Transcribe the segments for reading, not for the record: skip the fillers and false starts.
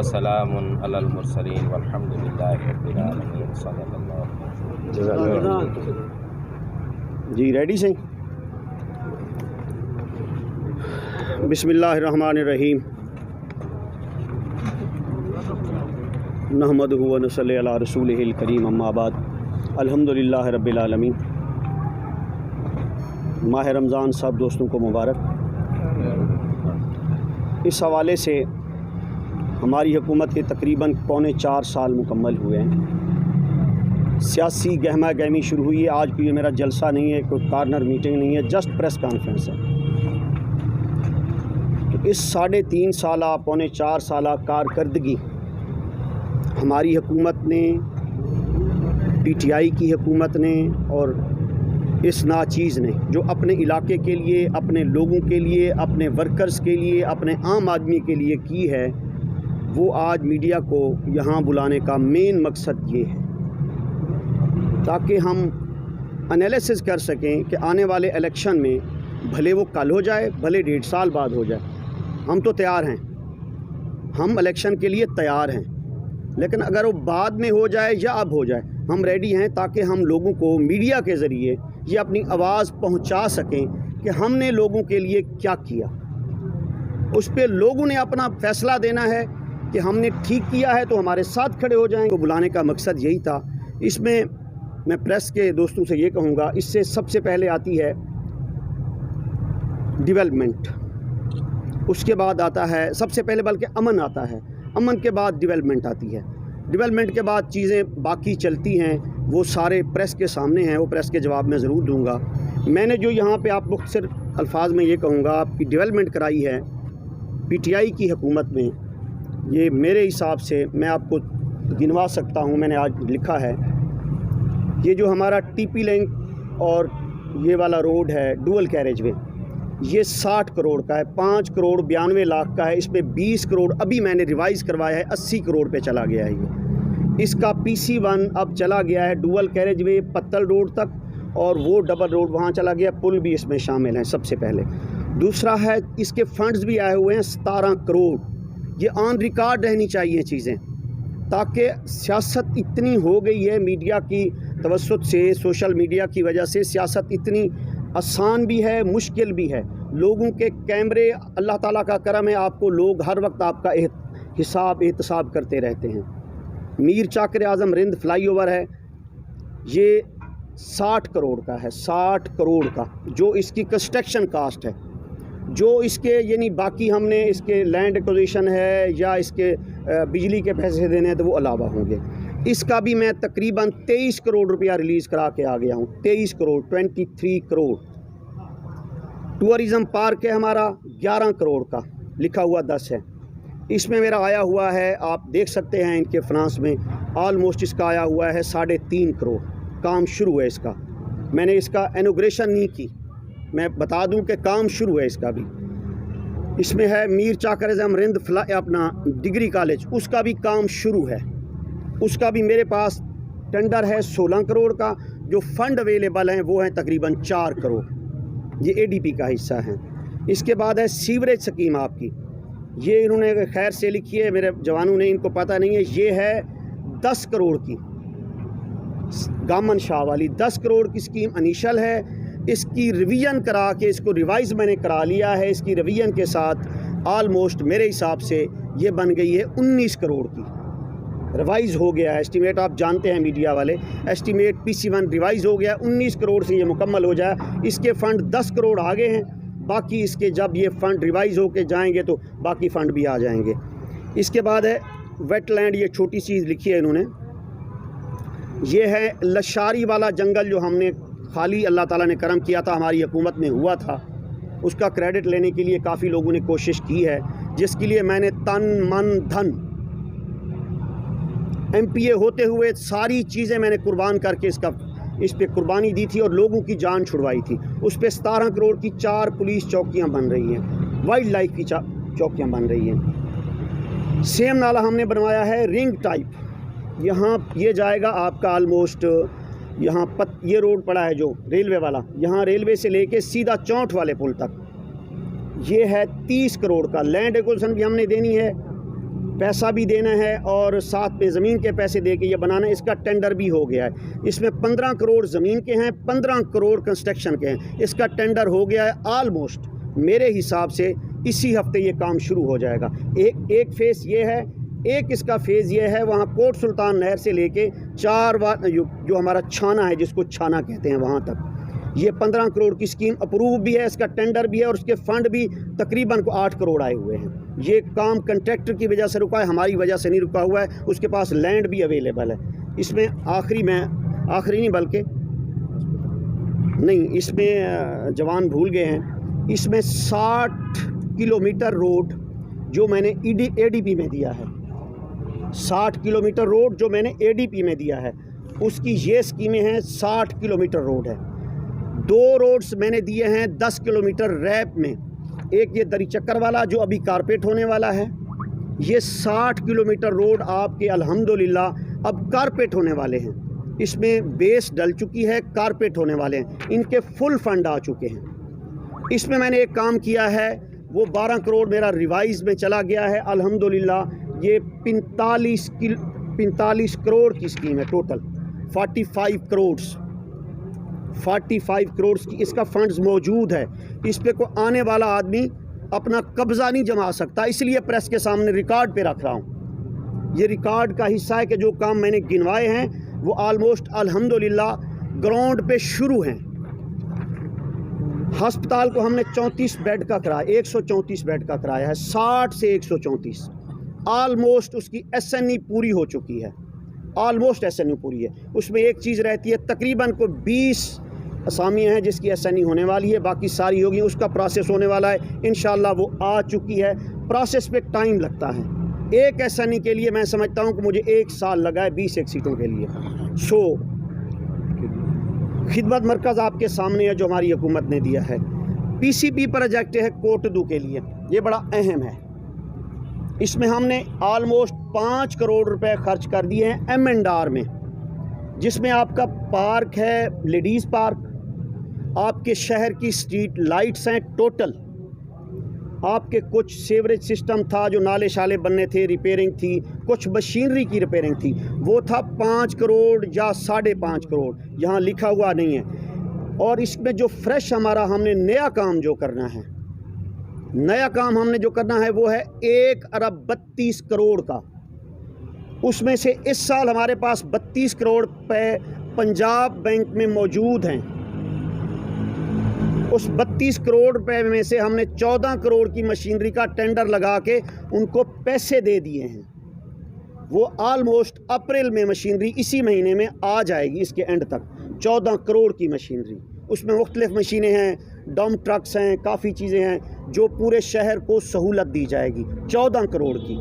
वसलामुन अलल मुरसलीन वल्हम्दुलिल्लाहि रब्बिल आलमीन। जी रेडी सही। बिस्मिल्लाहिर्रहमानिर्रहीम। नहमदुहु व नसल्ली अला रसूलिहिल करीम, अम्मा बाद। अल्हम्दुलिल्लाहि रब्बिल आलमीन। माह रमज़ान सब दोस्तों को मुबारक। इस हवाले से हमारी हुकूमत के तकरीबन पौने 4 साल मुकम्मल हुए हैं। सियासी गहमा गहमी शुरू हुई है। आज कोई मेरा जलसा नहीं है, कोई कॉर्नर मीटिंग नहीं है, जस्ट प्रेस कॉन्फ्रेंस है। तो इस 3.5 साल पौने 4 साल कारकर्दगी हमारी हुकूमत ने, PTI की हुकूमत ने और इस नाचीज़ ने जो अपने इलाके के लिए, अपने लोगों के लिए, अपने वर्कर्स के लिए, अपने आम आदमी के लिए की है, वो आज मीडिया को यहाँ बुलाने का मेन मकसद ये है ताकि हम एनालिसिस कर सकें कि आने वाले इलेक्शन में भले वो कल हो जाए, भले 1.5 साल बाद हो जाए, हम तो तैयार हैं, हम इलेक्शन के लिए तैयार हैं। लेकिन अगर वो बाद में हो जाए या अब हो जाए, हम रेडी हैं ताकि हम लोगों को मीडिया के ज़रिए ये अपनी आवाज़ पहुंचा सकें कि हमने लोगों के लिए क्या किया। उस पर लोगों ने अपना फ़ैसला देना है कि हमने ठीक किया है तो हमारे साथ खड़े हो जाएं। तो बुलाने का मकसद यही था। इसमें मैं प्रेस के दोस्तों से ये कहूँगा, इससे सबसे पहले आती है डेवलपमेंट, उसके बाद आता है, सबसे पहले बल्कि अमन आता है, अमन के बाद डेवलपमेंट आती है, डेवलपमेंट के बाद चीज़ें बाकी चलती हैं, वो सारे प्रेस के सामने हैं, वो प्रेस के जवाब में ज़रूर दूंगा। मैंने जो यहाँ पे आप मुख्तसर अल्फाज में ये कहूँगा, आपकी डेवलपमेंट कराई है PTI की हुकूमत में, ये मेरे हिसाब से मैं आपको गिनवा सकता हूँ। मैंने आज लिखा है, ये जो हमारा TP लिंक और ये वाला रोड है डुअल कैरेज वे, ये 60 करोड़ का है, 5 करोड़ 92 लाख का है। इसमें 20 करोड़ अभी मैंने रिवाइज़ करवाया है, 80 करोड़ पे चला गया है ये। इसका PC1 अब चला गया है डुअल कैरेज वे पत्तल रोड तक, और वो डबल रोड वहाँ चला गया, पुल भी इसमें शामिल हैं सबसे पहले। दूसरा है, इसके फंड्स भी आए हुए हैं 17 करोड़। ये ऑन रिकॉर्ड रहनी चाहिए चीज़ें, ताकि सियासत इतनी हो गई है मीडिया की तवस्सुत से, सोशल मीडिया की वजह से सियासत इतनी आसान भी है, मुश्किल भी है। लोगों के कैमरे, अल्लाह ताला का करम है, आपको लोग हर वक्त आपका हिसाब एहतसाब करते रहते हैं। मीर चाकर आज़म रिंद फ्लाईओवर है, ये 60 करोड़ का है, 60 करोड़ का, जो इसकी कंस्ट्रक्शन कास्ट है। जो इसके यानी बाकी हमने इसके लैंड एक्विजिशन है या इसके बिजली के पैसे देने हैं तो वो अलावा होंगे। इसका भी मैं तकरीबन 23 करोड़ रुपया रिलीज़ करा के आ गया हूँ, 23 करोड़, 23 करोड़। टूरिज़म पार्क है हमारा 11 करोड़ का, लिखा हुआ 10 है। इसमें मेरा आया हुआ है, आप देख सकते हैं इनके फाइनेंस में, ऑलमोस्ट इसका आया हुआ है 3.5 करोड़। काम शुरू है इसका, मैंने इसका इनॉग्रेशन नहीं की, मैं बता दूं कि काम शुरू है इसका भी। इसमें है मीर चाकर आज़म रिंद अपना डिग्री कॉलेज, उसका भी काम शुरू है, उसका भी मेरे पास टेंडर है 16 करोड़ का। जो फंड अवेलेबल हैं वो हैं तकरीबन 4 करोड़, ये ADP का हिस्सा है। इसके बाद है सीवरेज स्कीम आपकी, ये इन्होंने खैर से लिखी है, मेरे जवानों ने, इनको पता नहीं है। ये है 10 करोड़ की, गामन शाह वाली 10 करोड़ की स्कीम इनिशियल है। इसकी रिवीजन करा के, इसको रिवाइज मैंने करा लिया है, इसकी रिवीजन के साथ ऑलमोस्ट मेरे हिसाब से ये बन गई है 19 करोड़ की, रिवाइज़ हो गया है एस्टीमेट। आप जानते हैं मीडिया वाले, एस्टीमेट PC1 रिवाइज़ हो गया, 19 करोड़ से ये मुकम्मल हो जाए। इसके फ़ंड 10 करोड़ आगे हैं, बाकी इसके जब ये फ़ंड रिवाइज़ होके जाएंगे तो बाकी फ़ंड भी आ जाएंगे। इसके बाद है वेटलैंड, ये छोटी चीज़ लिखी है इन्होंने, ये है लशारी वाला जंगल जो हमने खाली अल्लाह ताला ने करम किया था, हमारी हुकूमत में हुआ था, उसका क्रेडिट लेने के लिए काफ़ी लोगों ने कोशिश की है, जिसके लिए मैंने तन मन धन MPA होते हुए सारी चीज़ें मैंने कुर्बान करके इस पे कुर्बानी दी थी और लोगों की जान छुड़वाई थी। उस पे 17 करोड़ की 4 पुलिस चौकियां बन रही हैं, वाइल्ड लाइफ की चौकियां बन रही हैं। सेम नाला हमने बनवाया है रिंग टाइप, यहाँ ये जाएगा आपका ऑलमोस्ट, यहाँ ये रोड पड़ा है जो रेलवे वाला, यहाँ रेलवे से लेके सीधा चौंठ वाले पुल तक, ये है 30 करोड़ का। लैंड एक्विजिशन भी हमने देनी है, पैसा भी देना है और साथ में ज़मीन के पैसे दे के ये बनाना, इसका टेंडर भी हो गया है। इसमें 15 करोड़ ज़मीन के हैं, 15 करोड़ कंस्ट्रक्शन के हैं। इसका टेंडर हो गया है ऑलमोस्ट। मेरे हिसाब से इसी हफ्ते ये काम शुरू हो जाएगा। एक फ़ेज़ ये है, एक इसका फ़ेज़ ये है वहाँ कोट सुल्तान नहर से लेके 4 जो हमारा छाना है, जिसको छाना कहते हैं, वहाँ तक ये 15 करोड़ की स्कीम अप्रूव भी है, इसका टेंडर भी है और उसके फ़ंड भी तकरीबन को 8 करोड़ आए हुए हैं। ये काम कंट्रैक्टर की वजह से रुका है, हमारी वजह से नहीं रुका हुआ है। उसके पास लैंड भी अवेलेबल है। इसमें आखिरी नहीं बल्कि नहीं, इसमें जवान भूल गए हैं, इसमें 60 किलोमीटर रोड जो मैंने ADP में दिया है, 60 किलोमीटर रोड जो मैंने ADP में दिया है, उसकी ये स्कीमें हैं। 60 किलोमीटर रोड है। 2 रोड्स मैंने दिए हैं 10 किलोमीटर रैप में। एक ये दरी चक्कर वाला जो अभी कारपेट होने वाला है। ये 60 किलोमीटर रोड आपके अल्हम्दुलिल्लाह अब कारपेट होने वाले हैं। इसमें बेस डल चुकी है, कारपेट होने वाले हैं, इनके फुल फंड आ चुके हैं। इसमें मैंने एक काम किया है, वो 12 करोड़ मेरा रिवाइज़ में चला गया है अल्हम्दुलिल्लाह। ये 45 करोड़ की स्कीम है टोटल। 45 करोड़ की इसका फंड्स मौजूद है। इस पे को आने वाला आदमी अपना कब्ज़ा नहीं जमा सकता, इसलिए प्रेस के सामने रिकॉर्ड पे रख रहा हूँ। ये रिकॉर्ड का हिस्सा है कि जो काम मैंने गिनवाए हैं वो ऑलमोस्ट अल्हम्दुलिल्लाह ग्राउंड पे शुरू हैं। अस्पताल को हमने 34 बेड का कराया, 134 बेड का कराया है, 60 से 134। ऑलमोस्ट उसकी SNE पूरी हो चुकी है, ऑलमोस्ट SNE पूरी है। उसमें एक चीज़ रहती है, तकरीबन को 20 असामियाँ हैं जिसकी SNE होने वाली है, बाकी सारी होगी। उसका प्रोसेस होने वाला है, इंशाल्लाह वो आ चुकी है। प्रोसेस पे टाइम लगता है। एक SNE के लिए मैं समझता हूँ कि मुझे 1 साल लगा है 21 सीटों के लिए। खिदमत मरकज़ आपके सामने है जो हमारी हुकूमत ने दिया है। PCP प्रोजेक्ट है कोटदू के लिए, ये बड़ा अहम है। इसमें हमने ऑलमोस्ट 5 करोड़ रुपए खर्च कर दिए हैं M&R में, जिसमें आपका पार्क है, लेडीज़ पार्क, आपके शहर की स्ट्रीट लाइट्स हैं टोटल, आपके कुछ सीवरेज सिस्टम था जो नाले शाले बनने थे, रिपेयरिंग थी, कुछ मशीनरी की रिपेयरिंग थी, वो था 5 करोड़ या 5.5 करोड़, यहाँ लिखा हुआ नहीं है। और इसमें जो फ्रेश हमारा हमने नया काम जो करना है, नया काम हमने जो करना है वो है 1 अरब 32 करोड़ का। उसमें से इस साल हमारे पास 32 करोड़ रुपए पंजाब बैंक में मौजूद हैं। उस 32 करोड़ रुपए में से हमने 14 करोड़ की मशीनरी का टेंडर लगा के उनको पैसे दे दिए हैं। वो ऑलमोस्ट अप्रैल में मशीनरी इसी महीने में आ जाएगी, इसके एंड तक 14 करोड़ की मशीनरी। उसमें मुख्तलिफ मशीनें हैं, डम ट्रक्स हैं, काफ़ी चीज़ें हैं जो पूरे शहर को सहूलत दी जाएगी 14 करोड़ की।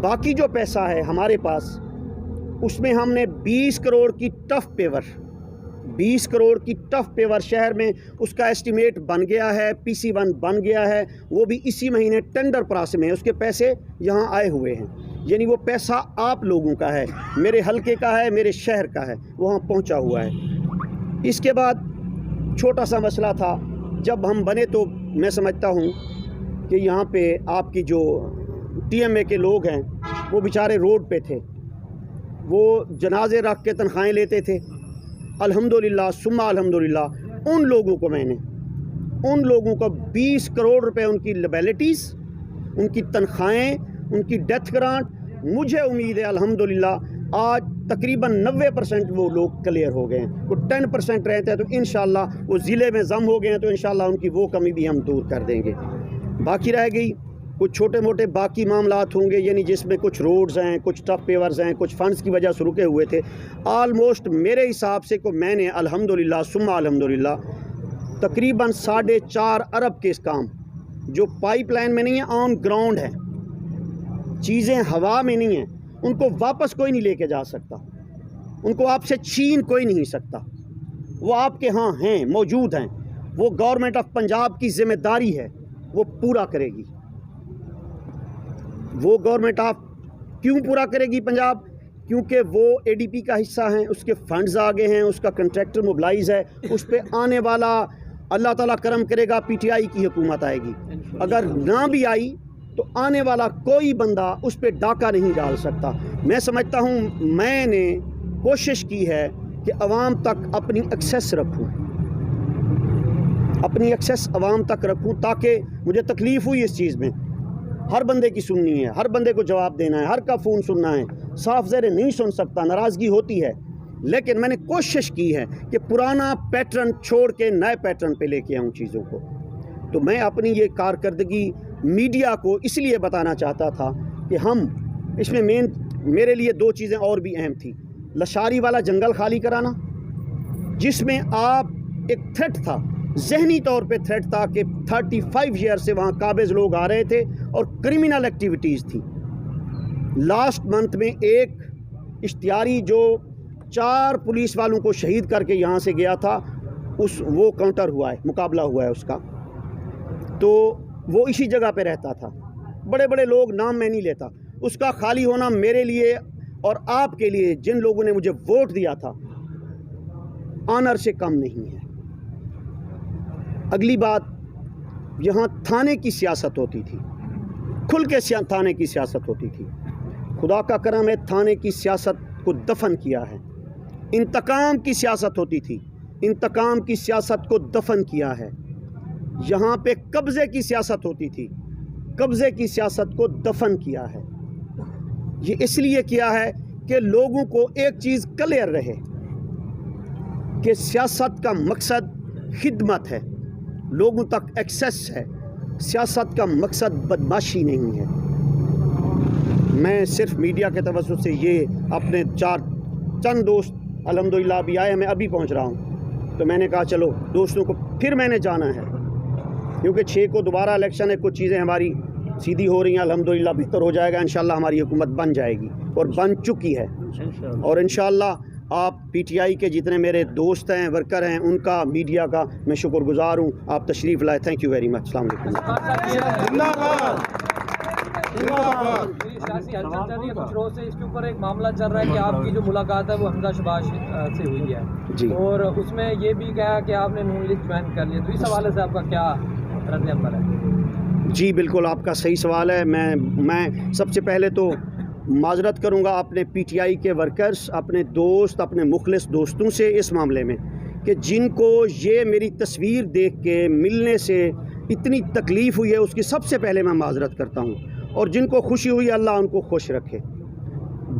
बाकी जो पैसा है हमारे पास, उसमें हमने 20 करोड़ की टफ पेवर, 20 करोड़ की टफ पेवर शहर में उसका एस्टीमेट बन गया है, PC1 बन गया है, वो भी इसी महीने टेंडर प्रोसेस में है। उसके पैसे यहाँ आए हुए हैं, यानी वो पैसा आप लोगों का है, मेरे हलके का है, मेरे शहर का है, वहाँ पहुँचा हुआ है। इसके बाद छोटा सा मसला था, जब हम बने तो मैं समझता हूँ कि यहाँ पे आपकी जो TMA के लोग हैं वो बेचारे रोड पे थे, वो जनाजे रख के तनख्वाहें लेते थे। अल्हम्दुलिल्लाह सुम्मा अल्हम्दुलिल्लाह उन लोगों को 20 करोड़ रुपए उनकी लिएबिलिटीज़, उनकी तनख्वाहें, उनकी डेथ ग्रांट, मुझे उम्मीद है अल्हम्दुलिल्लाह आज तकरीबन 90% वो लोग क्लियर हो गए हैं। वो 10% रहते हैं तो इंशाल्लाह वो ज़िले में जम हो गए हैं तो इंशाल्लाह उनकी वो कमी भी हम दूर कर देंगे। बाकी रह गई कुछ छोटे मोटे बाकी मामलात होंगे, यानी जिसमें कुछ रोड्स हैं, कुछ टफ पेवर्स हैं, कुछ फंड्स की वजह से रुके हुए थे। ऑलमोस्ट मेरे हिसाब से को मैंने अल्हम्दुलिल्लाह सुम्मा अल्हम्दुलिल्लाह तकरीबन 4.5 अरब के इस काम जो पाइपलाइन में नहीं है, ऑन ग्राउंड है, चीज़ें हवा में नहीं हैं, उनको वापस कोई नहीं लेके जा सकता, उनको आपसे छीन कोई नहीं सकता, वो आपके यहाँ हैं, मौजूद हैं। वो गवर्नमेंट ऑफ पंजाब की ज़िम्मेदारी है, वो पूरा करेगी। वो गवर्नमेंट ऑफ क्यों पूरा करेगी पंजाब? क्योंकि वो ADP का हिस्सा हैं, उसके फंड्स आगे हैं, उसका कंट्रैक्टर मोबिलाइज है, उस पर आने वाला अल्लाह ताला करम करेगा PTI की हुकूमत आएगी। अगर ना भी आई तो आने वाला कोई बंदा उस पर डाका नहीं डाल सकता। मैं समझता हूँ मैंने कोशिश की है कि अवाम तक अपनी एक्सेस रखूँ, अपनी एक्सेस अवाम तक रखूँ, ताकि मुझे तकलीफ़ हुई इस चीज़ में। हर बंदे की सुननी है, हर बंदे को जवाब देना है, हर का फ़ोन सुनना है, साफ ज़हर नहीं सुन सकता, नाराज़गी होती है। लेकिन मैंने कोशिश की है कि पुराना पैटर्न छोड़ के नए पैटर्न पे लेके आऊँ चीज़ों को। तो मैं अपनी ये कारकर्दगी मीडिया को इसलिए बताना चाहता था कि हम इसमें मेरे लिए दो चीज़ें और भी अहम थी। लशारी वाला जंगल खाली कराना, जिसमें आप एक थ्रेट था, ज़हनी तौर पे थ्रेट था कि 35 ईयर से वहाँ काबिज़ लोग आ रहे थे और क्रिमिनल एक्टिविटीज़ थी। लास्ट मंथ में एक इश्तियारी जो 4 पुलिस वालों को शहीद करके यहाँ से गया था, वो काउंटर हुआ है, मुकाबला हुआ है उसका। तो वो इसी जगह पे रहता था, बड़े बड़े लोग, नाम मैं नहीं लेता। उसका खाली होना मेरे लिए और आपके लिए, जिन लोगों ने मुझे वोट दिया था, ऑनर से कम नहीं है। अगली बात, यहाँ थाने की सियासत होती थी, खुल के थाने की सियासत होती थी। खुदा का करम है, थाने की सियासत को दफन किया है। इंतकाम की सियासत होती थी, इंतकाम की सियासत को दफन किया है। यहाँ पे कब्ज़े की सियासत होती थी, कब्ज़े की सियासत को दफन किया है। ये इसलिए किया है कि लोगों को एक चीज़ क्लियर रहे कि सियासत का मकसद खिदमत है, लोगों तक एक्सेस है। सियासत का मकसद बदमाशी नहीं है। मैं सिर्फ मीडिया के तवज्जुह से ये अपने चंद दोस्त अल्हम्दुलिल्लाह अभी आए, मैं अभी पहुंच रहा हूं, तो मैंने कहा चलो दोस्तों को फिर मैंने जाना है, क्योंकि 6 को दोबारा इलेक्शन है, कुछ चीज़ें हमारी सीधी हो रही हैं, अल्हम्दुलिल्लाह बेहतर हो जाएगा, इंशाल्लाह हमारी हुकूमत बन जाएगी और बन चुकी है। और इंशाल्लाह आप पीटीआई के जितने मेरे दोस्त हैं, वर्कर हैं, उनका, मीडिया का मैं शुक्रगुजार हूँ। आप तशरीफ़ लाए, थैंक यू वेरी मच। अस्सलाम वालेकुम। कुछ रोज से इसके ऊपर एक मामला चल रहा है कि आपकी जो मुलाकात है वो हमजा शबाज से हुई है जी, और उसमें ये भी कहा कि आपने नून लीग ज्वाइन कर लिया, तो इस हवाले से आपका क्या रद्द-ए-अमल है? जी बिल्कुल, आपका सही सवाल है। मैं सबसे पहले तो माजरत करूंगा अपने पीटीआई के वर्कर्स, अपने दोस्त, अपने मुखलिस दोस्तों से इस मामले में कि जिनको ये मेरी तस्वीर देख के मिलने से इतनी तकलीफ़ हुई है, उसकी सबसे पहले मैं माजरत करता हूँ। और जिनको खुशी हुई, अल्लाह उनको खुश रखे।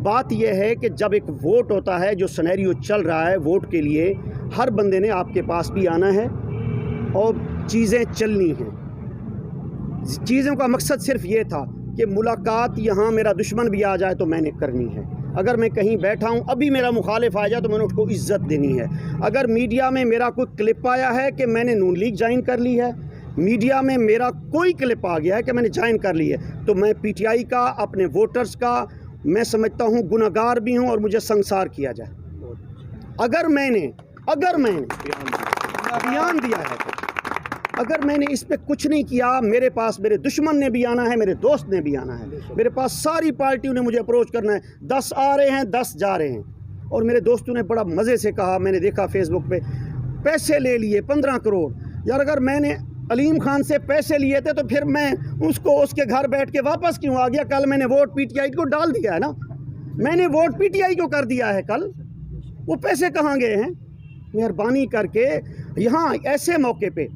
बात यह है कि जब एक वोट होता है, जो सिनेरियो चल रहा है वोट के लिए, हर बंदे ने आपके पास भी आना है और चीज़ें चलनी हैं। चीज़ों का मकसद सिर्फ ये था कि मुलाकात यहाँ मेरा दुश्मन भी आ जाए तो मैंने करनी है। अगर मैं कहीं बैठा हूँ, अभी मेरा मुखालिफ आ जाए तो मैंने उसको इज़्ज़त देनी है। अगर मीडिया में मेरा कोई क्लिप आया है कि मैंने नून लीग ज्वाइन कर ली है, मीडिया में मेरा कोई क्लिप आ गया है कि मैंने ज्वाइन कर ली है, तो मैं पीटीआई का, अपने वोटर्स का, मैं समझता हूँ गुनहगार भी हूँ और मुझे संसार किया जाए। अगर मैंने बयान दिया है, अगर मैंने इस पे कुछ नहीं किया, मेरे पास मेरे दुश्मन ने भी आना है, मेरे दोस्त ने भी आना है, मेरे पास सारी पार्टियों ने मुझे अप्रोच करना है। 10 आ रहे हैं, 10 जा रहे हैं। और मेरे दोस्तों ने बड़ा मज़े से कहा, मैंने देखा फेसबुक पे, पैसे ले लिए 15 करोड़। यार अगर मैंने अलीम खान से पैसे लिए थे तो फिर मैं उसके घर बैठ के वापस क्यों आ गया? कल मैंने वोट पीटीआई को डाल दिया है ना, मैंने वोट पीटीआई को कर दिया है, कल वो पैसे कहाँ गए हैं? मेहरबानी करके यहाँ ऐसे मौके पे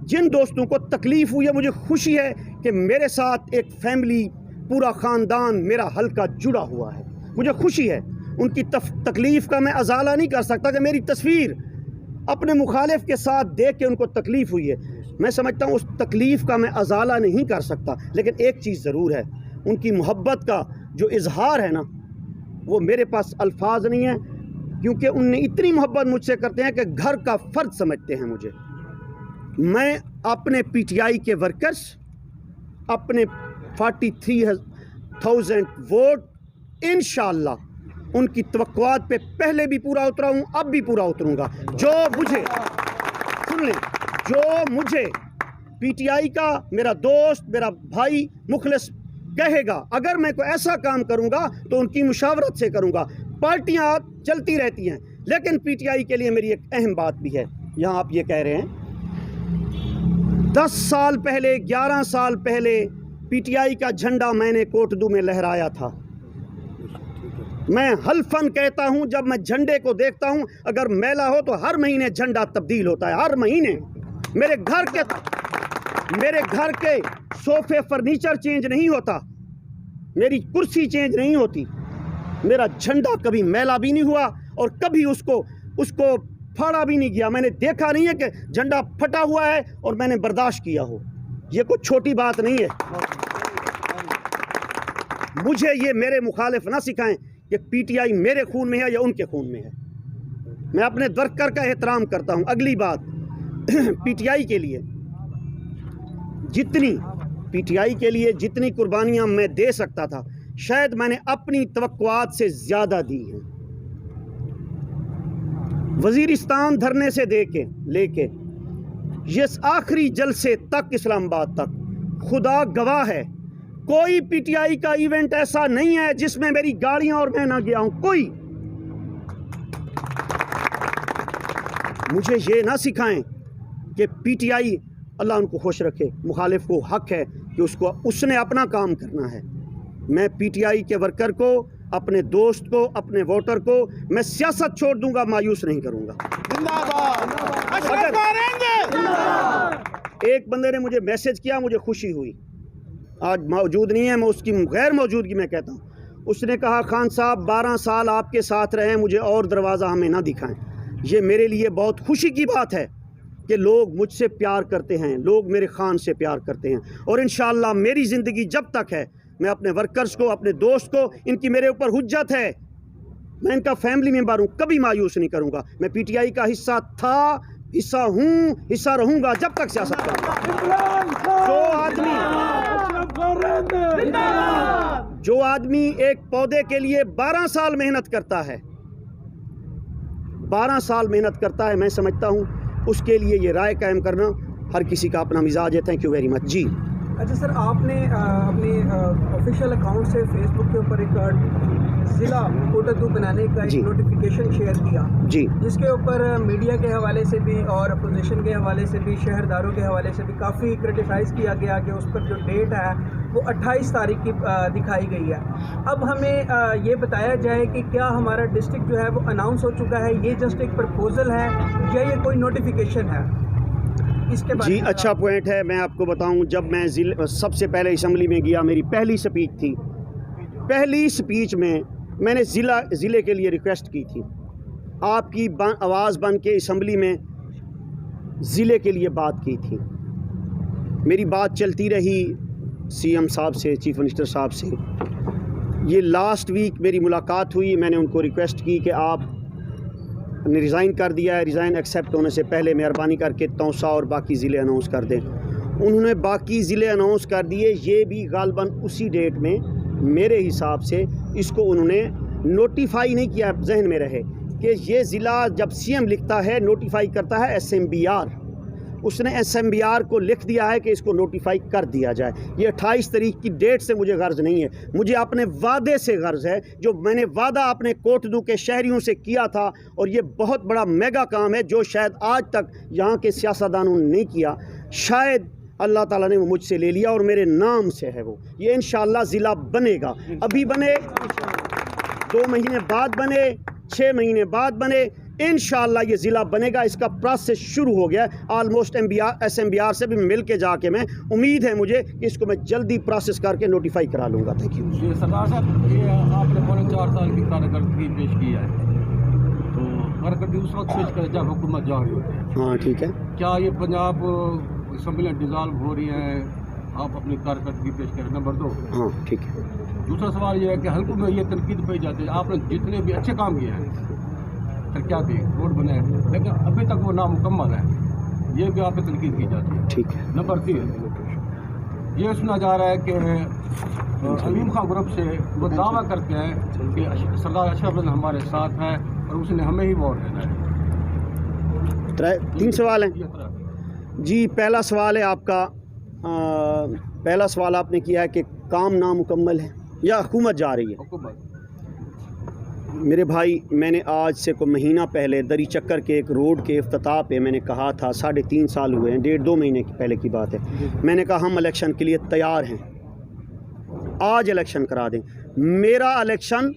जिन दोस्तों को तकलीफ़ हुई है, मुझे खुशी है कि मेरे साथ एक फैमिली, पूरा ख़ानदान, मेरा हल्का जुड़ा हुआ है, मुझे खुशी है। उनकी तकलीफ़ का मैं अजाला नहीं कर सकता कि मेरी तस्वीर अपने मुखालिफ के साथ देख के उनको तकलीफ़ हुई है। मैं समझता हूँ उस तकलीफ़ का मैं अजाला नहीं कर सकता, लेकिन एक चीज़ ज़रूर है, उनकी मोहब्बत का जो इजहार है ना, वो मेरे पास अल्फाज नहीं है, क्योंकि उनने इतनी मोहब्बत मुझसे करते हैं कि घर का फ़र्द समझते हैं मुझे। मैं अपने पीटीआई के वर्कर्स, अपने 43,000 वोट, इंशाअल्लाह उनकी तवक्कुआत पे पहले भी पूरा उतरा हूँ, अब भी पूरा उतरूँगा। जो मुझे, सुन लें, जो मुझे पीटीआई का मेरा दोस्त, मेरा भाई मुखलिस कहेगा, अगर मैं कोई ऐसा काम करूँगा तो उनकी मुशावरत से करूँगा। पार्टियाँ चलती रहती हैं, लेकिन पीटीआई के लिए मेरी एक अहम बात भी है। यहाँ आप ये कह रहे हैं 10 साल पहले, 11 साल पहले पीटीआई का झंडा मैंने कोटदू में लहराया था। मैं हल्फन कहता हूं, जब मैं झंडे को देखता हूं, अगर मेला हो तो हर महीने झंडा तब्दील होता है, हर महीने। मेरे घर के सोफे फर्नीचर चेंज नहीं होता, मेरी कुर्सी चेंज नहीं होती, मेरा झंडा कभी मैला भी नहीं हुआ और कभी उसको फाड़ा भी नहीं गया। मैंने देखा नहीं है कि झंडा फटा हुआ है और मैंने बर्दाश्त किया हो। ये कोई छोटी बात नहीं है। मुझे ये मेरे मुखालिफ ना सिखाएं कि पीटीआई मेरे खून में है या उनके खून में है। मैं अपने वर्कर का एहतराम करता हूं। अगली बात, पीटीआई के लिए जितनी कुर्बानियां मैं दे सकता था, शायद मैंने अपनी तवक्कुआत से ज़्यादा दी हैं। वज़ीरिस्तान धरने से लेके ये आखिरी जलसे तक, इस्लामाबाद तक, खुदा गवाह है, कोई पीटीआई का इवेंट ऐसा नहीं है जिसमें मेरी गाड़ियां और मैं ना गया हूं। कोई मुझे ये ना सिखाएं कि पीटीआई, अल्लाह उनको खुश रखे, मुखालिफ को हक है कि उसने अपना काम करना है। मैं पीटीआई के वर्कर को, अपने दोस्त को, अपने वोटर को मैं सियासत छोड़ दूंगा, मायूस नहीं करूंगा। एक बंदे ने मुझे मैसेज किया, मुझे खुशी हुई, आज मौजूद नहीं है, मैं उसकी गैर मौजूदगी में कहता हूँ। उसने कहा, खान साहब 12 साल आपके साथ रहे, मुझे और दरवाज़ा हमें ना दिखाएं। ये मेरे लिए बहुत खुशी की बात है कि लोग मुझसे प्यार करते हैं, लोग मेरे खान से प्यार करते हैं। और इंशाअल्लाह मेरी ज़िंदगी जब तक है, मैं अपने वर्कर्स को, अपने दोस्त को, इनकी मेरे ऊपर हुज्जत है, मैं इनका फैमिली मेम्बर हूँ, कभी मायूस नहीं करूँगा। मैं पीटीआई का हिस्सा था, हिस्सा हूँ, हिस्सा रहूँगा जब तक सियासत करूँगा। जो आदमी एक पौधे के लिए 12 साल मेहनत करता है, 12 साल मेहनत करता है, मैं समझता हूँ उसके लिए ये राय कायम करना, हर किसी का अपना मिजाज है। थैंक यू वेरी मच जी। अच्छा सर, आपने अपने ऑफिशियल अकाउंट से फेसबुक के ऊपर एक ज़िला कोटदू बनाने का एक नोटिफिकेशन शेयर किया जी, जिसके ऊपर मीडिया के हवाले से भी और अपोजिशन के हवाले से भी, शहरदारों के हवाले से भी काफ़ी क्रिटिसाइज़ किया गया कि उस पर जो डेट है वो 28 तारीख की दिखाई गई है। अब हमें ये बताया जाए कि क्या हमारा डिस्ट्रिक्ट जो है वो अनाउंस हो चुका है, ये जस्ट एक प्रपोजल है या ये कोई नोटिफिकेशन है? इसके बाद जी, अच्छा पॉइंट है। मैं आपको बताऊं, जब मैं सबसे पहले असम्बली में गया, मेरी पहली स्पीच थी। पहली स्पीच में मैंने ज़िले के लिए रिक्वेस्ट की थी, आपकी आवाज़ बन के असम्बली में ज़िले के लिए बात की थी। मेरी बात चलती रही सीएम साहब से, चीफ मिनिस्टर साहब से। ये लास्ट वीक मेरी मुलाकात हुई, मैंने उनको रिक्वेस्ट की कि आप ने रिज़ाइन कर दिया है, रिज़ाइन एक्सेप्ट होने से पहले मेहरबानी करके तौसा और बाकी ज़िले अनाउंस कर दें। उन्होंने बाकी ज़िले अनाउंस कर दिए। ये भी गालबन उसी डेट में मेरे हिसाब से इसको उन्होंने नोटिफाई नहीं किया, जहन में रहे कि ये ज़िला जब सीएम लिखता है, नोटिफाई करता है SMBR, उसने SMBR को लिख दिया है कि इसको नोटिफाई कर दिया जाए। ये 28 तारीख की डेट से मुझे गर्ज नहीं है, मुझे अपने वादे से गर्ज है, जो मैंने वादा अपने कोटदू के शहरियों से किया था। और ये बहुत बड़ा मेगा काम है जो शायद आज तक यहाँ के सियासतदानों ने नहीं किया। शायद अल्लाह ताला ने वो मुझसे ले लिया और मेरे नाम से है वो। ये इंशाअल्लाह ज़िला बनेगा, अभी बने, 2 महीने बाद बने, 6 महीने बाद बने, इंशाअल्लाह ये ज़िला बनेगा। इसका प्रोसेस शुरू हो गया है। ऑलमोस्ट SMBR से भी मिल के जाके, मैं उम्मीद है मुझे कि इसको मैं जल्दी प्रोसेस करके नोटिफाई करा लूँगा। Thank you. ये सरदार साहब, ये आपने 4.5 साल की कारकर्दगी पेश की है, तो कारकर्दगी उस वक्त पेश करें जब हुकूमत जारी होती है। हाँ ठीक है। क्या ये पंजाब असम्बलियाँ डिज़ाल्व हो रही हैं, आप अपनी कारकर्दगी पेश करें? नंबर 2। हाँ ठीक है। दूसरा सवाल ये है कि हल्कों में ये तनकीद पाई जाती है, आपने जितने भी अच्छे काम किए हैं, तरक्यात की, रोड बने, लेकिन अभी तक वो नामुकम्मल है, ये भी आप पे तनकीद की जाती है। ठीक है। नंबर 3, ये सुना जा रहा है कि अलीम खां ग्रुप से वो दावा करते हैं कि सरदार अशरफ अली हमारे साथ है और उसने हमें ही वोट देना है। 3 सवाल हैं जी। पहला सवाल है आपका, पहला सवाल आपने किया है कि काम नामुकम्मल है या हुकूमत जा रही है। हुकूमत, मेरे भाई, मैंने आज से कोई महीना पहले दरी चक्कर के एक रोड के इफ्तिताह पे मैंने कहा था, 3.5 साल हुए हैं, 1.5-2 महीने की पहले की बात है, मैंने कहा हम इलेक्शन के लिए तैयार हैं। आज इलेक्शन करा दें। मेरा इलेक्शन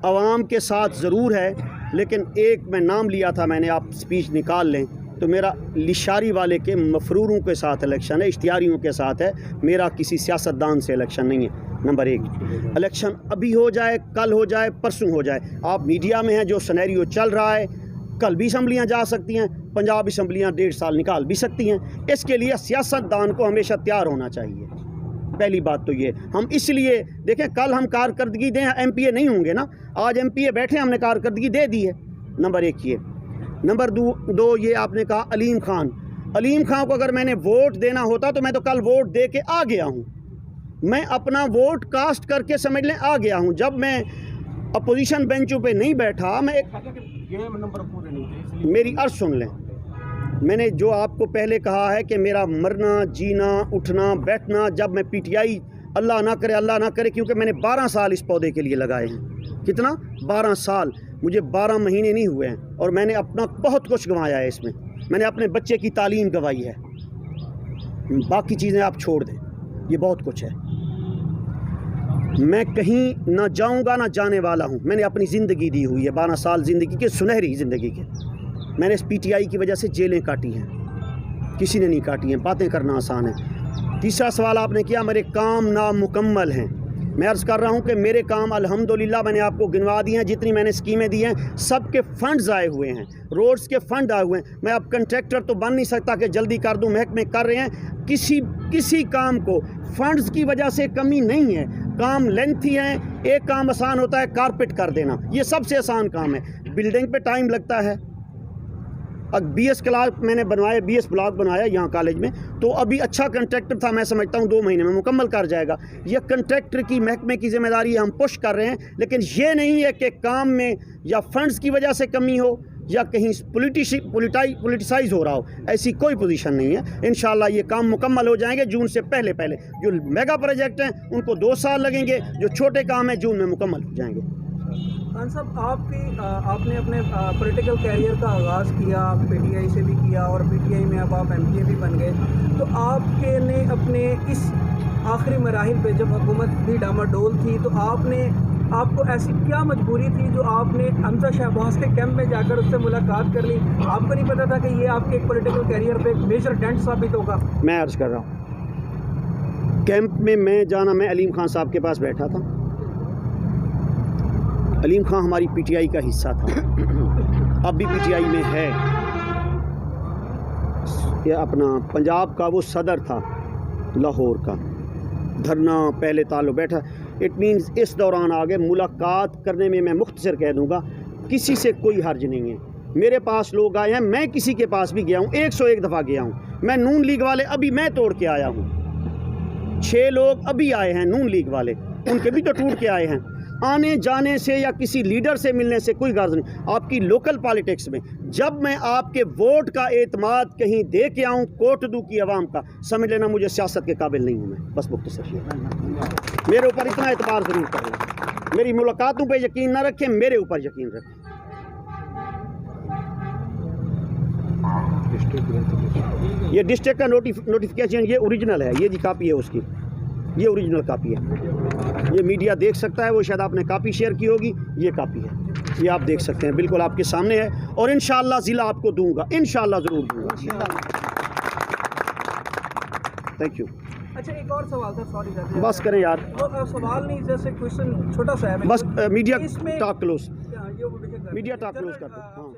आवाम के साथ ज़रूर है, लेकिन एक मैं नाम लिया था मैंने, आप स्पीच निकाल लें तो मेरा लिशारी वाले के मफरूरों के साथ इलेक्शन है, इश्तियारियों के साथ है, मेरा किसी सियासतदान से इलेक्शन नहीं है। नंबर 1, इलेक्शन अभी हो जाए, कल हो जाए, परसों हो जाए, आप मीडिया में हैं, जो सिनेरियो चल रहा है, कल भी असम्बलियाँ जा सकती हैं, पंजाब असम्बलियाँ 1.5 साल निकाल भी सकती हैं। इसके लिए सियासतदान को हमेशा तैयार होना चाहिए। पहली बात तो ये, हम इसलिए देखें, कल हम कारकर्दगी दें, MPA नहीं होंगे ना, आज MPA बैठे, हमने कारकर्दगी दे दी है। नंबर 1 ये। नंबर 2 ये आपने कहा अलीम खान को अगर मैंने वोट देना होता तो मैं तो कल वोट दे के आ गया हूँ, मैं अपना वोट कास्ट करके समझ लें आ गया हूँ। जब मैं अपोजिशन बेंचों पे नहीं बैठा, मैं गेम नंबर पूरे नहीं थे, इसलिए मेरी अर्ज सुन लें, मैंने जो आपको पहले कहा है कि मेरा मरना, जीना, उठना, बैठना, जब मैं PTI अल्लाह ना करे, क्योंकि मैंने 12 साल इस पौधे के लिए लगाए हैं। कितना? 12 साल। मुझे 12 महीने नहीं हुए हैं और मैंने अपना बहुत कुछ गंवाया है इसमें। मैंने अपने बच्चे की तालीम गंवाई है, बाकी चीज़ें आप छोड़ दें, ये बहुत कुछ है। मैं कहीं ना जाऊंगा ना जाने वाला हूं। मैंने अपनी ज़िंदगी दी हुई है, 12 साल ज़िंदगी के, सुनहरी ज़िंदगी के। मैंने इस PTI की वजह से जेलें काटी हैं, किसी ने नहीं काटी हैं। बातें करना आसान है। तीसरा सवाल आपने किया मेरे काम नामुकम्मल हैं। मैं अर्ज़ कर रहा हूं कि मेरे काम अल्हम्दुलिल्लाह मैंने आपको गिनवा दिए हैं, जितनी मैंने स्कीमें दी हैं सबके फ़ंड्स आए हुए हैं, रोड्स के फ़ंड आए हुए हैं। मैं अब कंट्रैक्टर तो बन नहीं सकता कि जल्दी कर दूं, महकमे कर रहे हैं। किसी काम को फ़ंड्स की वजह से कमी नहीं है, काम लेंथी है। एक काम आसान होता है, कारपेट कर देना, ये सबसे आसान काम है। बिल्डिंग पे टाइम लगता है। अब BS क्लास मैंने बनवाया, BS ब्लॉक बनाया यहाँ कॉलेज में, तो अभी अच्छा कंट्रैक्टर था, मैं समझता हूँ 2 महीने में मुकम्मल कर जाएगा। यह कंट्रैक्टर की, महकमे की जिम्मेदारी है, हम पुश कर रहे हैं। लेकिन ये नहीं है कि काम में या फंड्स की वजह से कमी हो या कहीं पॉलिटिसाइज हो रहा हो, ऐसी कोई पोजीशन नहीं है। इंशाल्लाह ये काम मुकम्मल हो जाएंगे जून से पहले। जो मेगा प्रोजेक्ट हैं उनको 2 साल लगेंगे, जो छोटे काम हैं जून में मुकम्मल हो जाएंगे। खान साहब, आपने अपने पॉलिटिकल कैरियर का आगाज़ किया, PTI से भी किया और PTI में अब आप MPA भी बन गए, तो आपके ने अपने इस आखिरी मराहिल पे, जब हुकूमत भी डामाडोल थी, तो आपको ऐसी क्या मजबूरी थी जो आपने हमजा शहबाज के कैंप में जाकर उससे मुलाकात कर ली? आपको नहीं पता था कि ये आपके एक पॉलिटिकल कैरियर पे एक मेजर डेंट साबित होगा? मैं अर्ज़ कर रहा हूँ, कैंप में मैं अलीम खान साहब के पास बैठा था। अलीम खान हमारी PTI का हिस्सा था, अब भी PTI में है। ये अपना पंजाब का वो सदर था, लाहौर का, धरना पहले तालो बैठा। इट मीन्स इस दौरान आगे मुलाकात करने में मैं मुख्तसर कह दूँगा, किसी से कोई हर्ज नहीं है। मेरे पास लोग आए हैं, मैं किसी के पास भी गया हूँ, 101 दफ़ा गया हूँ। मैं नून लीग वाले अभी मैं तोड़ के आया हूँ, 6 लोग अभी आए हैं नून लीग वाले, उनके भी तो टूट के आए हैं। आने जाने से या किसी लीडर से मिलने से कोई गर्ज नहीं। आपकी लोकल पॉलिटिक्स में जब मैं आपके वोट का एतमाद कहीं दे के आऊँ, कोट दूँ की आवाम का, समझ लेना मुझे सियासत के काबिल नहीं हूँ मैं। बस मुख्तसर ये, मेरे ऊपर इतना एतबार ज़रूर करें। मेरी मुलाकातों पे यकीन ना रखें, मेरे ऊपर यकीन रखें। ये डिस्ट्रिक्ट का नोटिफिकेशन ये ओरिजिनल है, ये जी कापी है उसकी, ये ओरिजिनल कापी है। ये मीडिया देख सकता है, वो शायद आपने कापी शेयर की होगी, ये कापी है, ये आप देख सकते हैं, बिल्कुल आपके सामने है। और इंशाअल्लाह ज़िला आपको दूंगा, इंशाअल्लाह ज़रूर दूंगा। Thank you. अच्छा, एक और सवाल था, सॉरी सर। बस करें यार, वो सवाल नहीं, जैसे क्वेश्चन छोटा सा है बस मीडिया इसमें talk close, media media talk close करते हैं। हाँ।